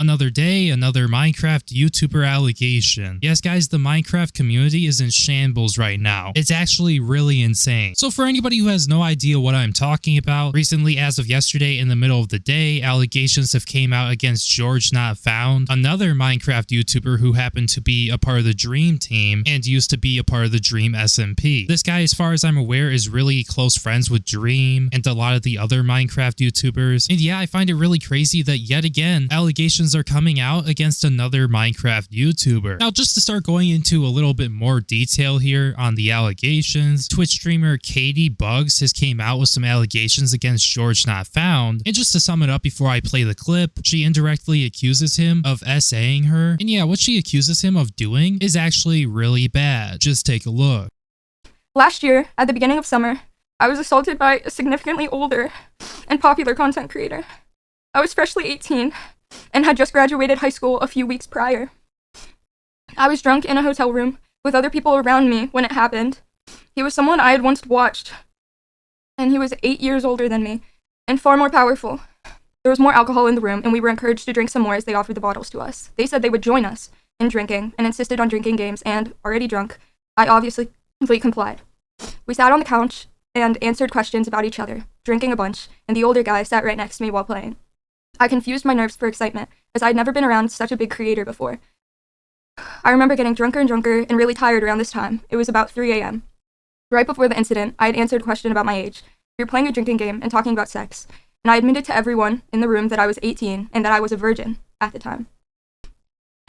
Another day, another Minecraft YouTuber allegation. Yes guys, the Minecraft community is in shambles right now. It's actually really insane. So for anybody who has no idea what I'm talking about, recently as of yesterday in the middle of the day, allegations have came out against GeorgeNotFound, another Minecraft YouTuber who happened to be a part of the Dream team and used to be a part of the Dream SMP. This guy, as far as I'm aware, is really close friends with Dream and a lot of the other Minecraft YouTubers. And yeah, I find it really crazy that yet again, allegations are coming out against another Minecraft YouTuber. Now, just to start going into a little bit more detail here on the allegations, Twitch streamer caitibugzz has came out with some allegations against GeorgeNotFound. And just to sum it up before I play the clip, she indirectly accuses him of SAing her. And yeah, what she accuses him of doing is actually really bad. Just take a look. Last year, at the beginning of summer, I was assaulted by a significantly older and popular content creator. I was freshly 18 and had just graduated high school a few weeks prior. I was drunk in a hotel room with other people around me when it happened. He was someone I had once watched, and he was 8 years older than me and far more powerful. There was more alcohol in the room, and we were encouraged to drink some more as they offered the bottles to us. They said they would join us in drinking and insisted on drinking games, and, already drunk, I obviously completely complied. We sat on the couch and answered questions about each other, drinking a bunch, and the older guy sat right next to me while playing. I confused my nerves for excitement, as I'd never been around such a big creator before. I remember getting drunker and drunker and really tired around this time. It was about 3 a.m. Right before the incident, I had answered a question about my age. We were playing a drinking game and talking about sex, and I admitted to everyone in the room that I was 18 and that I was a virgin at the time.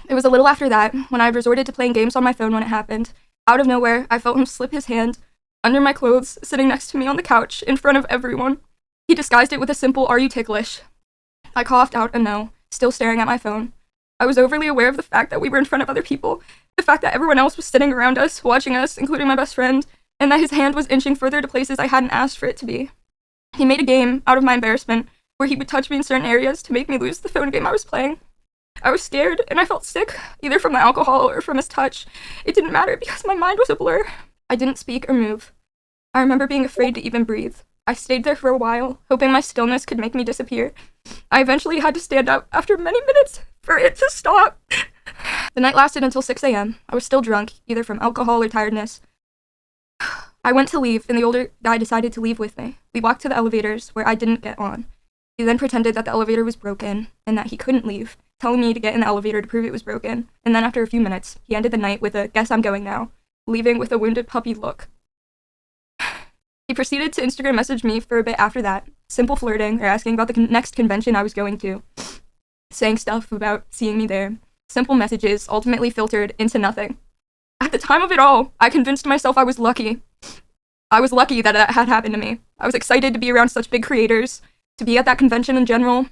It was a little after that, when I resorted to playing games on my phone when it happened. Out of nowhere, I felt him slip his hand under my clothes, sitting next to me on the couch in front of everyone. He disguised it with a simple, "Are you ticklish?" I coughed out a no, still staring at my phone. I was overly aware of the fact that we were in front of other people, the fact that everyone else was sitting around us, watching us, including my best friend, and that his hand was inching further to places I hadn't asked for it to be. He made a game out of my embarrassment, where he would touch me in certain areas to make me lose the phone game I was playing. I was scared, and I felt sick, either from the alcohol or from his touch. It didn't matter because my mind was a blur. I didn't speak or move. I remember being afraid to even breathe. I stayed there for a while, hoping my stillness could make me disappear. I eventually had to stand up after many minutes for it to stop. The night lasted until 6 a.m. I was still drunk, either from alcohol or tiredness. I went to leave, and the older guy decided to leave with me. We walked to the elevators, where I didn't get on. He then pretended that the elevator was broken, and that he couldn't leave, telling me to get in the elevator to prove it was broken. And then after a few minutes, he ended the night with a "guess I'm going now," leaving with a wounded puppy look. He proceeded to Instagram message me for a bit after that, simple flirting or asking about the next convention I was going to, saying stuff about seeing me there. Simple messages ultimately filtered into nothing. At the time of it all, I convinced myself I was lucky. I was lucky that it had happened to me. I was excited to be around such big creators, to be at that convention in general.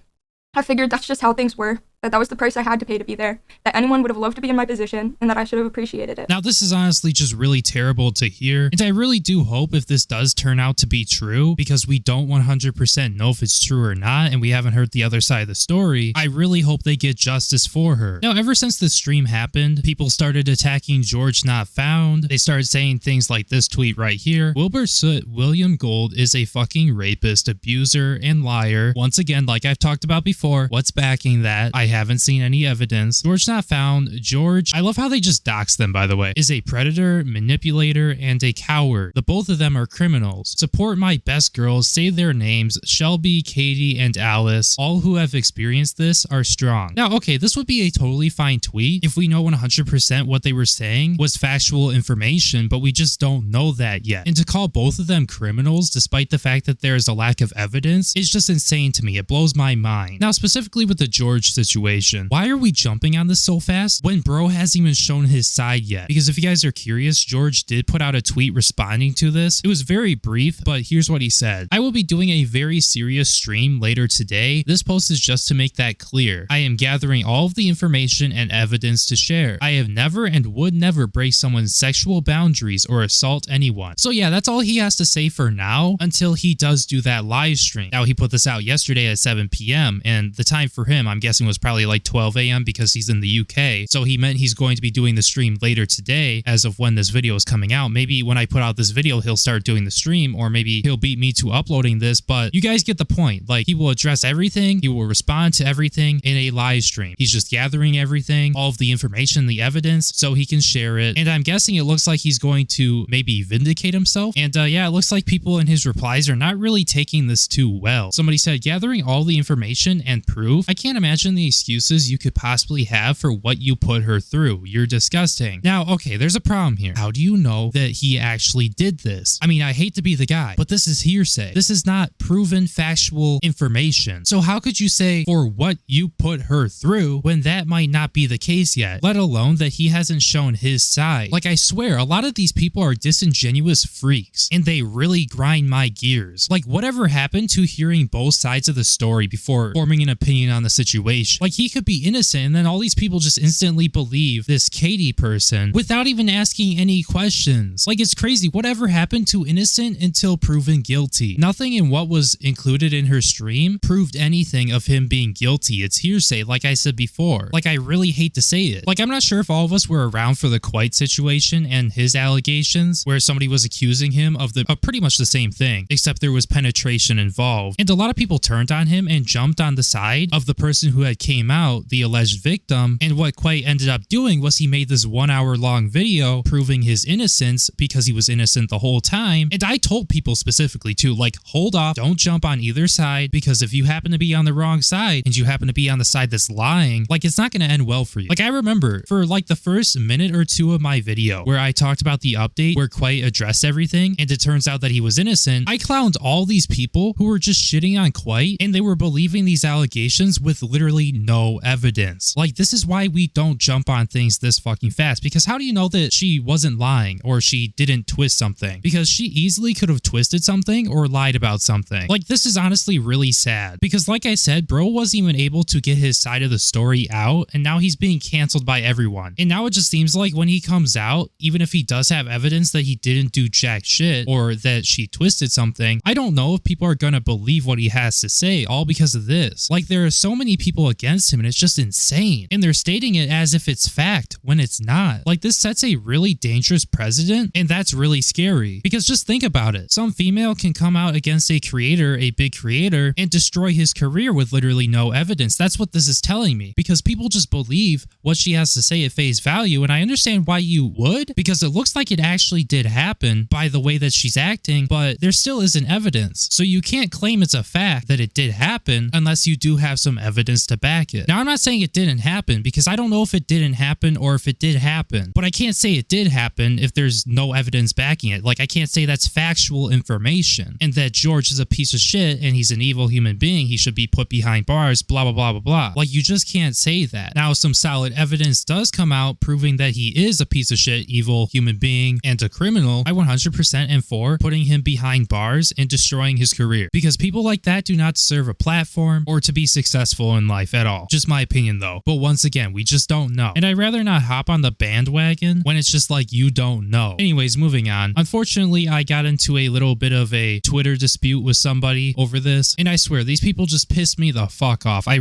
I figured that's just how things were, that was the price I had to pay to be there, that anyone would have loved to be in my position, and that I should have appreciated it. Now, this is honestly just really terrible to hear, and I really do hope if this does turn out to be true, because we don't 100% know if it's true or not, and we haven't heard the other side of the story, I really hope they get justice for her. Now, ever since this stream happened, people started attacking GeorgeNotFound. They started saying things like this tweet right here: Wilbur Soot William Gold is a fucking rapist, abuser, and liar. Once again, like I've talked about before, what's backing that? I haven't seen any evidence. GeorgeNotFound, George, I love how they just dox them, by the way, is a predator, manipulator, and a coward. The both of them are criminals. Support my best girls, say their names: Shelby, Katie, and Alice. All who have experienced this are strong. Now, okay, this would be a totally fine tweet if we know 100% what they were saying was factual information, but we just don't know that yet. And to call both of them criminals, despite the fact that there is a lack of evidence, is just insane to me. It blows my mind. Now, specifically with the George situation, why are we jumping on this so fast when bro hasn't even shown his side yet? Because if you guys are curious, George did put out a tweet responding to this. It was very brief, but here's what he said: I will be doing a very serious stream later today. This post is just to make that clear. I am gathering all of the information and evidence to share. I have never and would never break someone's sexual boundaries or assault anyone. So yeah, that's all he has to say for now until he does do that live stream. Now, he put this out yesterday at 7 p.m. and the time for him, I'm guessing, was probably like 12 a.m. because he's in the UK. So he meant he's going to be doing the stream later today as of when this video is coming out. Maybe when I put out this video, he'll start doing the stream, or maybe he'll beat me to uploading this, but you guys get the point. Like, he will address everything. He will respond to everything in a live stream. He's just gathering everything, all of the information, the evidence, so he can share it. And I'm guessing it looks like he's going to maybe vindicate himself. And yeah, it looks like people in his replies are not really taking this too well. Somebody said, gathering all the information and proof. I can't imagine the excuses you could possibly have for what you put her through. You're disgusting. Now, okay, there's a problem here. How do you know that he actually did this? I mean, I hate to be the guy, but this is hearsay. This is not proven factual information. So how could you say for what you put her through when that might not be the case yet, let alone that he hasn't shown his side? Like, I swear, a lot of these people are disingenuous freaks, and they really grind my gears. Like, whatever happened to hearing both sides of the story before forming an opinion on the situation? Like, he could be innocent, and then all these people just instantly believe this Katie person without even asking any questions. Like, it's crazy. Whatever happened to innocent until proven guilty? Nothing in what was included in her stream proved anything of him being guilty. It's hearsay, like I said before. Like, I really hate to say it. Like, I'm not sure if all of us were around for the Quite situation and his allegations, where somebody was accusing him of pretty much the same thing, except there was penetration involved. And a lot of people turned on him and jumped on the side of the person who had came out, the alleged victim. And what Quite ended up doing was he made this 1 hour long video proving his innocence, because he was innocent the whole time. And I told people specifically too, like, hold off, don't jump on either side, because if you happen to be on the wrong side and you happen to be on the side that's lying, like, it's not going to end well for you. Like, I remember for like the first minute or two of my video where I talked about the update where Quite addressed everything and it turns out that he was innocent, I clowned all these people who were just shitting on Quite, and they were believing these allegations with literally no evidence. Like, this is why we don't jump on things this fucking fast, because how do you know that she wasn't lying or she didn't twist something? Because she easily could have twisted something or lied about something. Like, this is honestly really sad, because like I said, bro wasn't even able to get his side of the story out, and now he's being canceled by everyone. And now it just seems like when he comes out, even if he does have evidence that he didn't do jack shit or that she twisted something, I don't know if people are gonna believe what he has to say, all because of this. Like, there are so many people against him and it's just insane, and they're stating it as if it's fact when it's not. Like, this sets a really dangerous precedent, and that's really scary, because just think about it. Some female can come out against a creator, a big creator, and destroy his career with literally no evidence. That's what this is telling me, because people just believe what she has to say at face value. And I understand why you would, because it looks like it actually did happen by the way that she's acting, but there still isn't evidence. So you can't claim it's a fact that it did happen unless you do have some evidence to back it. Now, I'm not saying it didn't happen, because I don't know if it didn't happen or if it did happen, but I can't say it did happen if there's no evidence backing it. Like, I can't say that's factual information and that George is a piece of shit and he's an evil human being, he should be put behind bars, blah blah blah blah blah. Like, you just can't say that. Now, some solid evidence does come out proving that he is a piece of shit, evil human being, and a criminal. I 100% am for putting him behind bars and destroying his career, because people like that do not deserve a platform or to be successful in life at all. Just my opinion though. But once again, we just don't know, and I'd rather not hop on the bandwagon when it's just like, you don't know. Anyways, moving on. Unfortunately, I got into a little bit of a Twitter dispute with somebody over this, and I swear these people just piss me the fuck off. I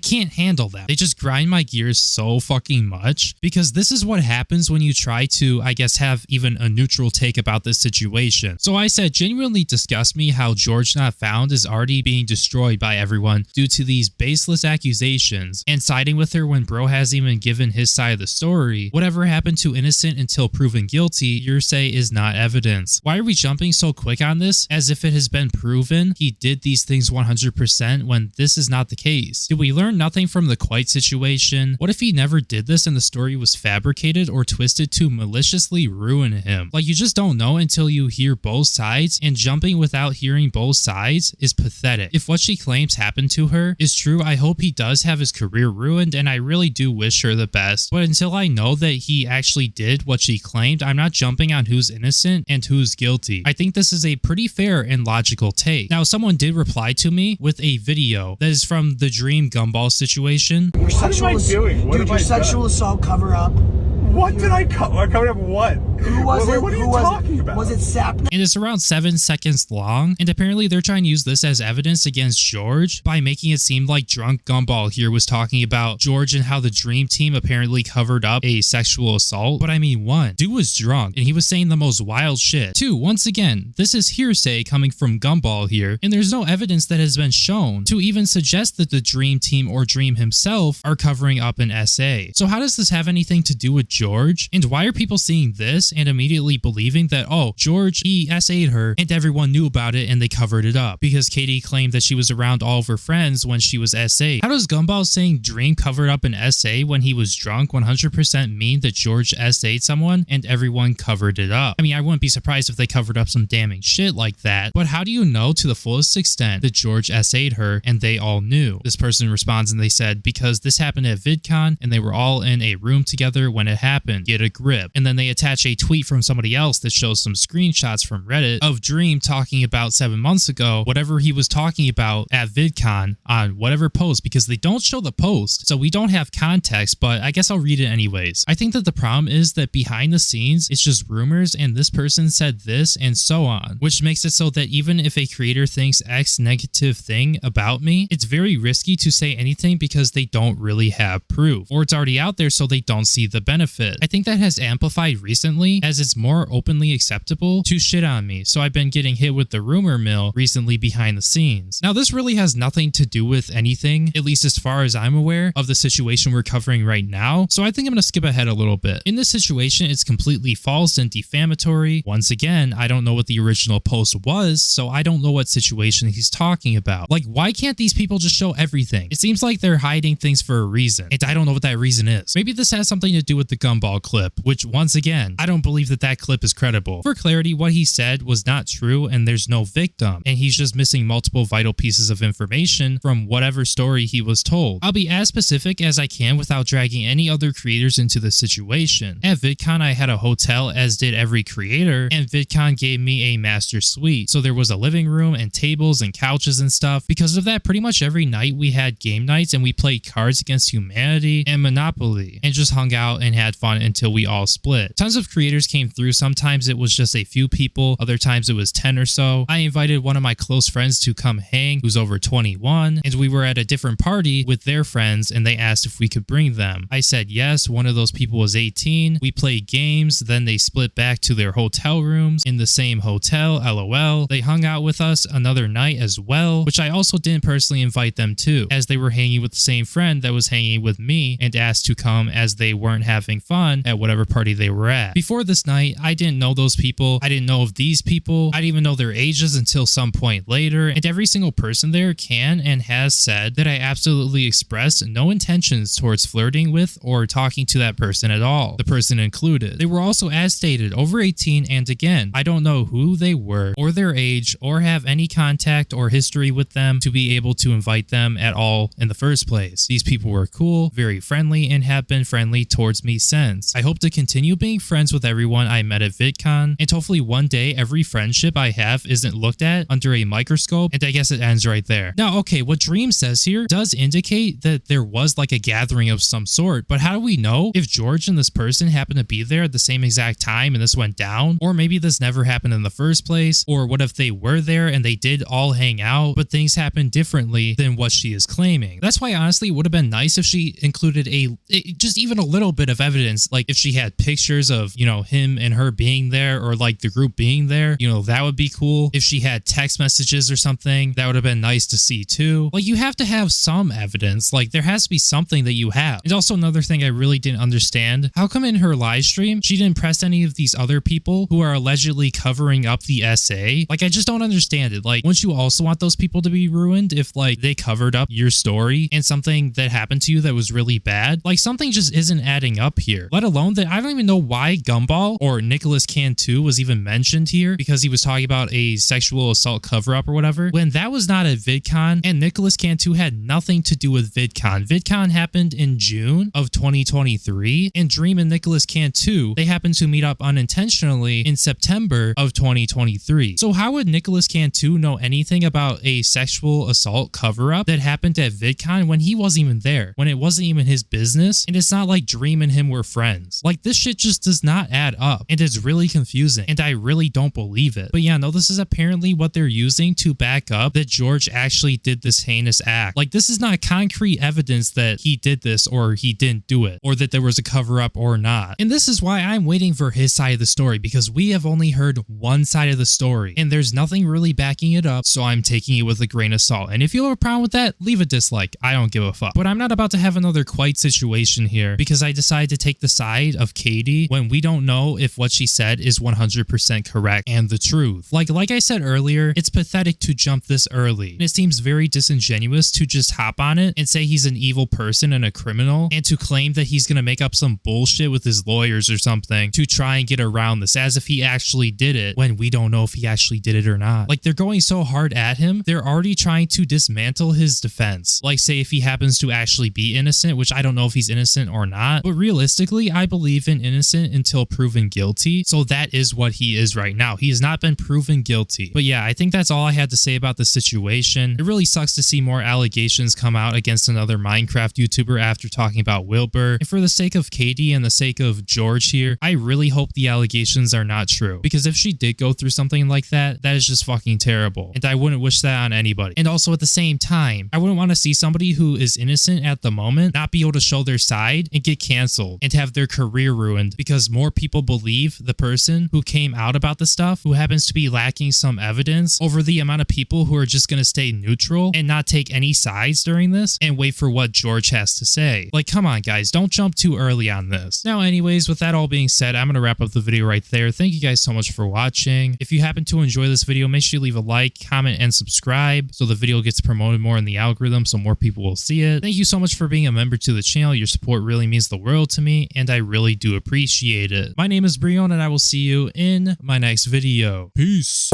can't handle them. They just grind my gears so fucking much, because this is what happens when you try to, I guess, have even a neutral take about this situation. So I said, genuinely disgust me how GeorgeNotFound is already being destroyed by everyone due to these baseless accusations, and siding with her when bro hasn't even given his side of the story. Whatever happened to innocent until proven guilty, your say is not evidence. Why are we jumping so quick on this as if it has been proven he did these things 100% when this is not the case? Did we learn nothing from the Quite situation? What if he never did this and the story was fabricated or twisted to maliciously ruin him? Like, you just don't know until you hear both sides, and jumping without hearing both sides is pathetic. If what she claims happened to her is true, I hope he does have his career ruined, and I really do wish her the best. But until I know that he actually did what she claimed, I'm not jumping on who's innocent and who's guilty. I think this is a pretty fair and logical take. Now, someone did reply to me with a video that is from the Dream Gumball situation. Your sexual assault cover up What did I covered up what? Who was it? What are you talking about? Was it sapnap? And it's around 7 seconds long, and apparently they're trying to use this as evidence against George by making it seem like drunk Gumball here was talking about George and how the dream team apparently covered up a sexual assault. But I mean, 1, dude was drunk and he was saying the most wild shit. 2, once again, this is hearsay coming from Gumball here, and there's no evidence that has been shown to even suggest that the dream team or Dream himself are covering up an SA. So how does this have anything to do with George? And why are people seeing this and immediately believing that, oh, George, he SA'd her and everyone knew about it and they covered it up because Katie claimed that she was around all of her friends when she was SA'd? How does Gumball saying Dream covered up an SA when he was drunk 100% mean that George SA'd someone and everyone covered it up? I mean, I wouldn't be surprised if they covered up some damning shit like that, but how do you know to the fullest extent that George SA'd her and they all knew? This person responds and they said, because this happened at VidCon and they were all in a room together when it happened. Get a grip. And then they attach a tweet from somebody else that shows some screenshots from Reddit of Dream talking about 7 months ago, whatever he was talking about at VidCon on whatever post, because they don't show the post, so we don't have context, but I guess I'll read it anyways. I think that the problem is that behind the scenes, it's just rumors and this person said this and so on, which makes it so that even if a creator thinks X negative thing about me, it's very risky to say anything because they don't really have proof, or it's already out there so they don't see the benefit. I think that has amplified recently as it's more openly acceptable to shit on me, so I've been getting hit with the rumor mill recently behind the scenes. Now this really has nothing to do with anything, at least as far as I'm aware of the situation we're covering right now, so I think I'm gonna skip ahead a little bit. In this situation, it's completely false and defamatory. Once again, I don't know what the original post was, so I don't know what situation he's talking about. Like, why can't these people just show everything? It seems like they're hiding things for a reason, and I don't know what that reason is. Maybe this has something to do with the Gumball clip, which once again, I don't believe that that clip is credible. For clarity, what he said was not true and there's no victim, and he's just missing multiple vital pieces of information from whatever story he was told. I'll be as specific as I can without dragging any other creators into the situation. At VidCon, I had a hotel, as did every creator, and VidCon gave me a master suite. So there was a living room and tables and couches and stuff. Because of that, pretty much every night we had game nights and we played Cards Against Humanity and Monopoly and just hung out and had fun until we all split. Tons of creators came through. Sometimes it was just a few people, other times it was 10 or so. I invited one of my close friends to come hang who's over 21, and we were at a different party with their friends and they asked if we could bring them. I said yes. One of those people was 18. We played games, then they split back to their hotel rooms in the same hotel, LOL. They hung out with us another night as well, which I also didn't personally invite them to, as they were hanging with the same friend that was hanging with me and asked to come as they weren't having fun at whatever party they were at. Before this night, I didn't know those people. I didn't know of these people. I didn't even know their ages until some point later, and every single person there can and has said that I absolutely expressed no intentions towards flirting with or talking to that person at all, the person included. They were also, as stated, over 18, and again, I don't know who they were or their age or have any contact or history with them to be able to invite them at all in the first place. These people were cool, very friendly, and have been friendly towards me since. I hope to continue being friends with everyone I met at VidCon, and hopefully one day every friendship I have isn't looked at under a microscope, and I guess it ends right there. Now, okay, what Dream says here does indicate that there was like a gathering of some sort, but how do we know if George and this person happened to be there at the same exact time and this went down? Or maybe this never happened in the first place? Or what if they were there and they did all hang out, but things happened differently than what she is claiming? That's why honestly it would have been nice if she included just even a little bit of evidence, like if she had pictures of, you know, him and her being there, or like the group being there, you know, that would be cool. If she had text messages or something, that would have been nice to see too. Like, you have to have some evidence, like there has to be something that you have. And also another thing I really didn't understand, how come in her live stream she didn't press any of these other people who are allegedly covering up the SA? Like, I just don't understand it. Like, wouldn't you also want those people to be ruined if like they covered up your story and something that happened to you that was really bad? Like, something just isn't adding up here, let alone that I don't even know why Gumball or Nicholas Cantu was even mentioned here, because he was talking about a sexual assault cover-up or whatever, when that was not at VidCon, and Nicholas Cantu had nothing to do with VidCon. VidCon happened in June of 2023, and Dream and Nicholas Cantu, they happened to meet up unintentionally in September of 2023. So how would Nicholas Cantu know anything about a sexual assault cover-up that happened at VidCon when he wasn't even there, when it wasn't even his business? And it's not like Dream and him were were friends. Like, this shit just does not add up, and it's really confusing, and I really don't believe it. But yeah, no, this is apparently what they're using to back up that George actually did this heinous act. Like, this is not concrete evidence that he did this or he didn't do it, or that there was a cover-up or not. And this is why I'm waiting for his side of the story, because we have only heard one side of the story, and there's nothing really backing it up, so I'm taking it with a grain of salt. And if you have a problem with that, leave a dislike. I don't give a fuck. But I'm not about to have another quite situation here, because I decided to take the side of Katie when we don't know if what she said is 100% correct and the truth. Like I said earlier, it's pathetic to jump this early, and it seems very disingenuous to just hop on it and say he's an evil person and a criminal, and to claim that he's gonna make up some bullshit with his lawyers or something to try and get around this as if he actually did it, when we don't know if he actually did it or not. Like, they're going so hard at him, they're already trying to dismantle his defense. Like, say if he happens to actually be innocent, which I don't know if he's innocent or not, but realistically, I believe in innocent until proven guilty, so that is what he is right now. He has not been proven guilty. But yeah, I think that's all I had to say about the situation. It really sucks to see more allegations come out against another Minecraft YouTuber after talking about Wilbur, and for the sake of Katie and the sake of George here, I really hope the allegations are not true, because if she did go through something like that, that is just fucking terrible, and I wouldn't wish that on anybody. And also at the same time, I wouldn't want to see somebody who is innocent at the moment not be able to show their side and get canceled and have their career ruined because more people believe the person who came out about the stuff, who happens to be lacking some evidence, over the amount of people who are just going to stay neutral and not take any sides during this and wait for what George has to say. Like, come on guys, don't jump too early on this. Now anyways, with that all being said, I'm going to wrap up the video right there. Thank you guys so much for watching. If you happen to enjoy this video, make sure you leave a like, comment, and subscribe so the video gets promoted more in the algorithm so more people will see it. Thank you so much for being a member to the channel. Your support really means the world to me, and I really do appreciate it. My name is Breone, and I will see you in my next video. Peace.